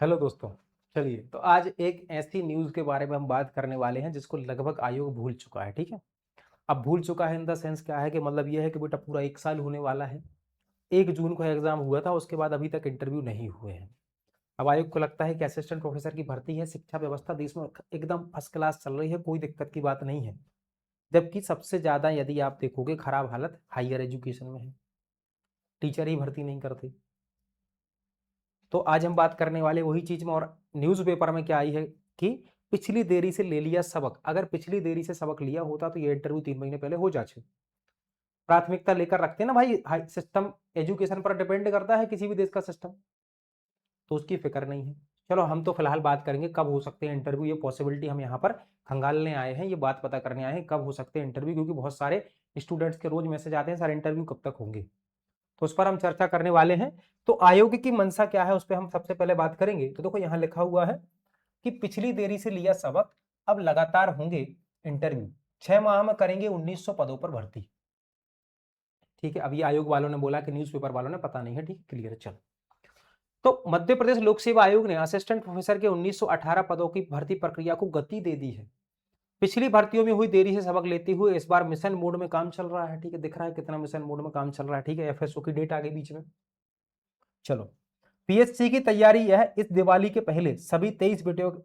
Hello दोस्तों। चलिए तो आज एक ऐसी न्यूज़ के बारे में हम बात करने वाले हैं जिसको लगभग आयोग भूल चुका है। ठीक है, अब भूल चुका है इन द सेंस क्या है कि मतलब ये है कि बेटा पूरा 1 साल होने वाला है। 1 जून को एग्जाम हुआ था, उसके बाद अभी तक इंटरव्यू नहीं हुए हैं। अब आयोग को लगता है कि असिस्टेंट प्रोफेसर की भर्ती है, शिक्षा व्यवस्था देश में एकदम फर्स्ट क्लास चल रही है, कोई दिक्कत की बात नहीं है। जबकि सबसे ज़्यादा यदि आप देखोगे खराब हालत हायर एजुकेशन में है, टीचर ही भर्ती नहीं करते। तो आज हम बात करने वाले वही चीज में, और न्यूज़पेपर में क्या आई है कि पिछली देरी से ले लिया सबक। अगर पिछली देरी से सबक लिया होता तो ये इंटरव्यू 3 महीने पहले हो जाते। प्राथमिकता लेकर रखते हैं ना भाई, सिस्टम एजुकेशन पर डिपेंड करता है किसी भी देश का सिस्टम, तो उसकी फिक्र नहीं है। चलो हम तो फिलहाल बात करेंगे कब हो सकते हैं इंटरव्यू, ये पॉसिबिलिटी हम यहाँ पर खंगालने आए हैं, ये बात पता करने आए हैं कब हो सकते हैं इंटरव्यू, क्योंकि बहुत सारे स्टूडेंट्स के रोज मैसेज आते हैं सर इंटरव्यू कब तक होंगे। तो उस पर हम चर्चा करने वाले हैं। तो आयोग की मंशा क्या है उस पर हम सबसे पहले बात करेंगे। तो देखो यहाँ लिखा हुआ है कि पिछली देरी से लिया सबक, अब लगातार होंगे इंटरव्यू, 6 माह में करेंगे 1900 पदों पर भर्ती। ठीक है, अभी आयोग वालों ने बोला कि न्यूज़पेपर वालों ने पता नहीं है। ठीक, क्लियर है। चलो, तो मध्य प्रदेश लोक सेवा आयोग ने असिस्टेंट प्रोफेसर के 1918 पदों की भर्ती प्रक्रिया को गति दे दी है। पिछली भर्तियों में हुई देरी से सबक लेते हुए इस बार मिशन मोड में काम चल रहा है। ठीक है, दिख रहा है कितना मिशन मोड में काम चल रहा है। ठीक है, एफएसओ की डेट आ गई बीच में। चलो, पीएससी की तैयारी यह इस दिवाली के पहले सभी 23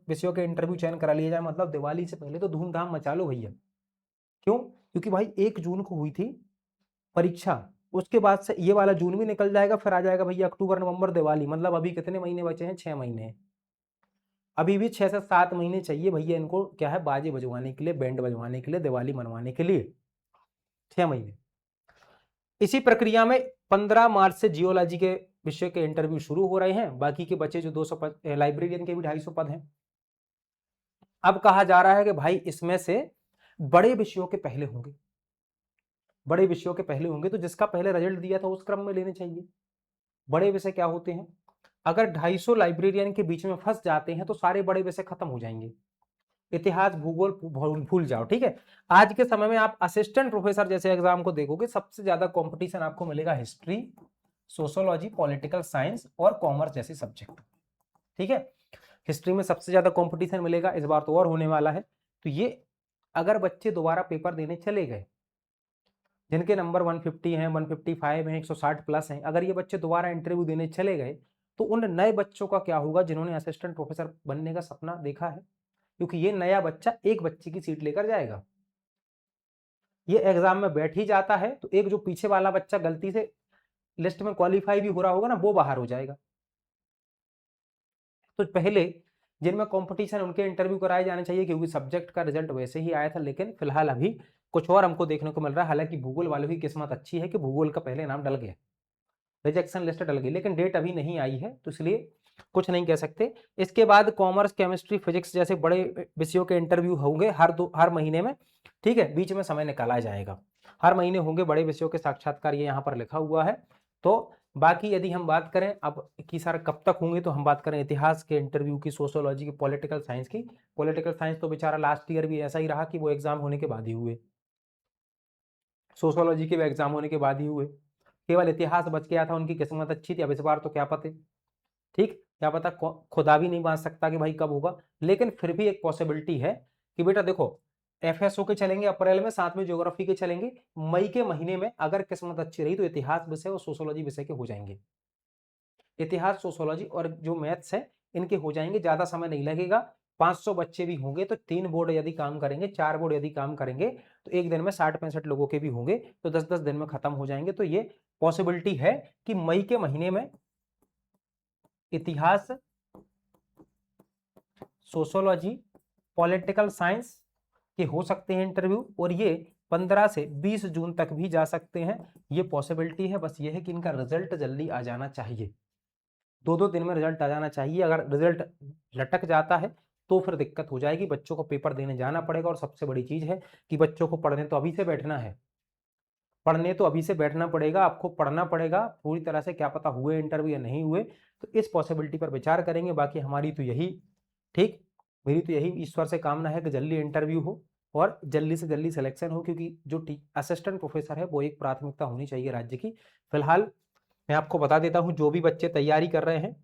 विषयों के इंटरव्यू चयन करा लिया जाए। मतलब दिवाली से पहले तो धूमधाम मचा लो भैया। क्यों? क्योंकि भाई 1 जून को हुई थी परीक्षा, उसके बाद से ये वाला जून भी निकल जाएगा, फिर आ जाएगा भैया अक्टूबर नवंबर दिवाली। मतलब अभी कितने महीने बचे हैं? 6 महीने। अभी भी 6 से 7 महीने चाहिए भैया इनको, क्या है, बाजे बजवाने के लिए, बैंड बजवाने के लिए, दिवाली मनवाने के लिए। 6 महीने। इसी प्रक्रिया में 15 मार्च से जियोलॉजी के विषय के इंटरव्यू शुरू हो रहे हैं। बाकी के बचे जो 200 पद, लाइब्रेरियन के भी 250 पद हैं। अब कहा जा रहा है कि भाई इसमें से बड़े विषयों के पहले होंगे, बड़े विषयों के पहले होंगे, तो जिसका पहले रिजल्ट दिया था उस क्रम में लेने चाहिए। बड़े विषय क्या होते हैं? अगर 250 लाइब्रेरियन के बीच में फंस जाते हैं तो सारे बड़े विषय खत्म हो जाएंगे। इतिहास भूगोल भूल जाओ। ठीक है, आज के समय में आप असिस्टेंट प्रोफेसर जैसे एग्जाम को देखोगे, सबसे ज्यादा कंपटीशन आपको मिलेगा हिस्ट्री, सोशोलॉजी, पॉलिटिकल साइंस और कॉमर्स जैसे सब्जेक्ट। ठीक है, हिस्ट्री में सबसे ज्यादा कंपटीशन मिलेगा, इस बार तो और होने वाला है। तो ये अगर बच्चे दोबारा पेपर देने चले गए, जिनके नंबर 150 हैं, 155 हैं, 160 प्लस हैं, अगर ये बच्चे दोबारा इंटरव्यू देने चले गए तो उन नए बच्चों का क्या होगा जिन्होंने असिस्टेंट प्रोफेसर बनने का सपना देखा है? क्योंकि ये नया बच्चा एक बच्चे की सीट लेकर जाएगा। ये एग्जाम में बैठ ही जाता है तो एक जो पीछे वाला बच्चा गलती से लिस्ट में क्वालिफाई भी हो रहा होगा ना, वो बाहर हो जाएगा। तो पहले जिनमें कंपटीशन, उनके इंटरव्यू कराए जाने चाहिए, क्योंकि सब्जेक्ट का रिजल्ट वैसे ही आया था। लेकिन फिलहाल अभी कुछ और हमको देखने को मिल रहा है। हालांकि भूगोल वालों की किस्मत अच्छी है कि भूगोल का पहले नाम डल गया, रिजेक्शन लिस्ट डल गई, लेकिन डेट अभी नहीं आई है, तो इसलिए कुछ नहीं कह सकते। इसके बाद कॉमर्स, केमिस्ट्री, फिजिक्स जैसे बड़े विषयों के इंटरव्यू होंगे हर महीने में। ठीक है, बीच में समय निकाला जाएगा, हर महीने होंगे बड़े विषयों के साक्षात्कार, ये यहाँ पर लिखा हुआ है। तो बाकी यदि हम बात करें अब कि सर कब तक होंगे, तो हम बात करें इतिहास के इंटरव्यू की, सोशोलॉजी की, पॉलिटिकल साइंस की। पॉलिटिकल साइंस तो बेचारा लास्ट ईयर भी ऐसा ही रहा कि वो एग्जाम होने के बाद ही हुए, सोशोलॉजी के भी एग्जाम होने के बाद ही हुए। केवल इतिहास बच गया था, उनकी किस्मत अच्छी थी। अब इस बार तो क्या पता, ठीक, क्या पता, खुदा भी नहीं मान सकता कि भाई कब होगा। लेकिन फिर भी एक पॉसिबिलिटी है कि बेटा देखो, एफएसओ के चलेंगे अप्रैल में, साथ में ज्योग्राफी के चलेंगे मई के महीने में। अगर किस्मत अच्छी रही तो इतिहास विषय और सोशोलॉजी विषय के हो जाएंगे। इतिहास, सोशोलॉजी और जो मैथ्स है इनके हो जाएंगे, ज्यादा समय नहीं लगेगा। 500 बच्चे भी होंगे तो 3 बोर्ड यदि काम करेंगे, 4 बोर्ड यदि काम करेंगे, तो एक दिन में 60-65 लोगों के भी होंगे, तो 10-10 दिन में खत्म हो जाएंगे। तो ये पॉसिबिलिटी है कि मई के महीने में इतिहास, सोशोलॉजी, पॉलिटिकल साइंस के हो सकते हैं इंटरव्यू, और ये 15 से 20 जून तक भी जा सकते हैं। ये पॉसिबिलिटी है, बस ये है कि इनका रिजल्ट जल्दी आ जाना चाहिए, 2-2 दिन में रिजल्ट आ जाना चाहिए। अगर रिजल्ट लटक जाता है तो फिर दिक्कत हो जाएगी, बच्चों को पेपर देने जाना पड़ेगा। और सबसे बड़ी चीज है कि बच्चों को पढ़ने तो अभी से बैठना है, पढ़ने तो अभी से बैठना पड़ेगा, आपको पढ़ना पड़ेगा पूरी तरह से। क्या पता हुए इंटरव्यू या नहीं हुए, तो इस पॉसिबिलिटी पर विचार करेंगे। बाकी हमारी तो यही, ठीक, मेरी तो यही ईश्वर से कामना है कि जल्दी इंटरव्यू हो और जल्दी से जल्दी सिलेक्शन हो, क्योंकि जो असिस्टेंट प्रोफेसर है वो एक प्राथमिकता होनी चाहिए राज्य की। फिलहाल मैं आपको बता देता हूं, जो भी बच्चे तैयारी कर रहे हैं,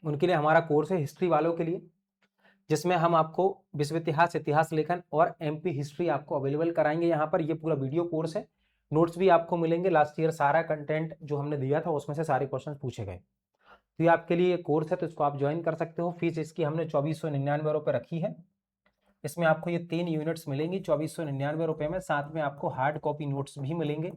उनके लिए हमारा कोर्स है हिस्ट्री वालों के लिए, जिसमें हम आपको विश्व इतिहास, इतिहास लेखन और एमपी हिस्ट्री आपको अवेलेबल कराएंगे। यहाँ पर ये पूरा वीडियो कोर्स है, नोट्स भी आपको मिलेंगे। लास्ट ईयर सारा कंटेंट जो हमने दिया था उसमें से सारे क्वेश्चन पूछे गए। तो ये आपके लिए कोर्स है, तो इसको आप ज्वाइन कर सकते हो। फीस इसकी हमने 2499 रुपये रखी है। इसमें आपको ये 3 यूनिट्स मिलेंगी 2499 रुपये में, साथ में आपको हार्ड कॉपी नोट्स भी मिलेंगे।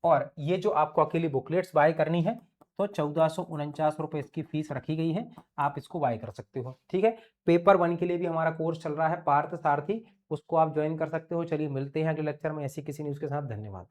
और ये जो आपको अकेली बुकलेट्स बाय करनी है तो 1449 रुपये इसकी फीस रखी गई है, आप इसको बाय कर सकते हो। ठीक है, पेपर 1 के लिए भी हमारा कोर्स चल रहा है पार्थ सारथी, उसको आप ज्वाइन कर सकते हो। चलिए मिलते हैं अगले लेक्चर में ऐसी किसी न्यूज़ के साथ। धन्यवाद।